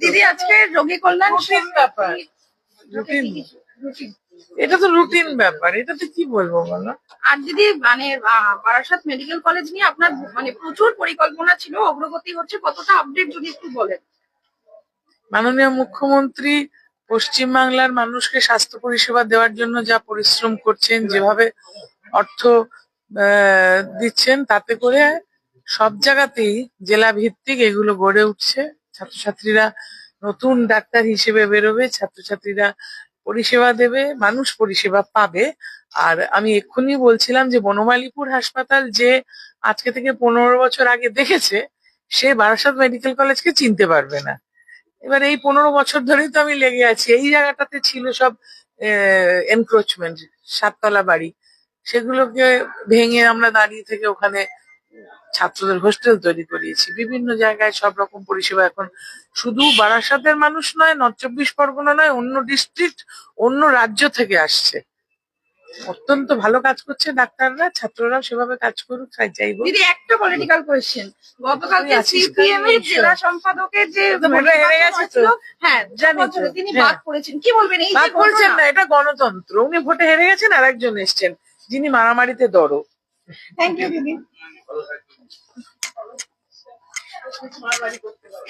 দিদি আজকে রোগী কল্যাণ ব্যাপার, এটা তো রুটিন ব্যাপার, এটাতে কি বলবো বলো। আর দিদি মানে বারাসাত মেডিকেল কলেজ নিয়ে আপনার মানে প্রচুর পরিকল্পনা ছিল, অগ্রগতি হচ্ছে, কতটা আপডেট যদি একটু বলেন। মাননীয় মুখ্যমন্ত্রী পশ্চিমবাংলার মানুষকে স্বাস্থ্য পরিষেবা দেওয়ার জন্য যা পরিশ্রম করছেন, যেভাবে অর্থ দিচ্ছেন, তাতে করে সব জায়গাতেই জেলা ভিত্তিক এগুলো গড়ে উঠছে। ছাত্রছাত্রীরা নতুন ডাক্তার হিসেবে বেরোবে, ছাত্রছাত্রীরা পরিষেবা দেবে, মানুষ পরিষেবা পাবে। আর আমি এক্ষুনি বলছিলাম যে বনমালীপুর হাসপাতাল যে আজকে থেকে 15 বছর আগে দেখেছে, সে বারাসাত মেডিকেল কলেজকে চিনতে পারবে না। এবার এই 15 বছর ধরেই তো আমি লেগে আছি। এই জায়গাটাতে ছিল সব এনক্রোচমেন্ট, 7 তলা বাড়ি, সেগুলোকে ভেঙে আমরা দাঁড়িয়ে থেকে ওখানে ছাত্রদের হোস্টেল তৈরি করিয়েছি। বিভিন্ন জায়গায় সব রকম পরিষেবা এখন শুধু বারাসাতের মানুষ নয়, নর্থ 24 পরগনা নয়, অন্য ডিস্ট্রিক্ট, অন্য রাজ্য থেকে আসছে। অত্যন্ত ভালো কাজ করছে ডাক্তাররা, ছাত্ররাও সেভাবে কাজ করুক, তাই চাইবো। দিদি একটা পলিটিক্যাল কোয়েশ্চেন, গতকালকে সিপিএম এর জেলা সম্পাদকের যে হেরে গেছে তো, হ্যাঁ জানি তো, তিনি বাদ করেছেন, কি বলবেন এই যে বাদ করেছেন না, এটা গণতন্ত্র। উনি ভোটে হেরে গেছেন, আর একজন এসছেন যিনি মারামারিতে দড়ো। থ্যাংক ইউ দিদি। মারামারি করতে পারে।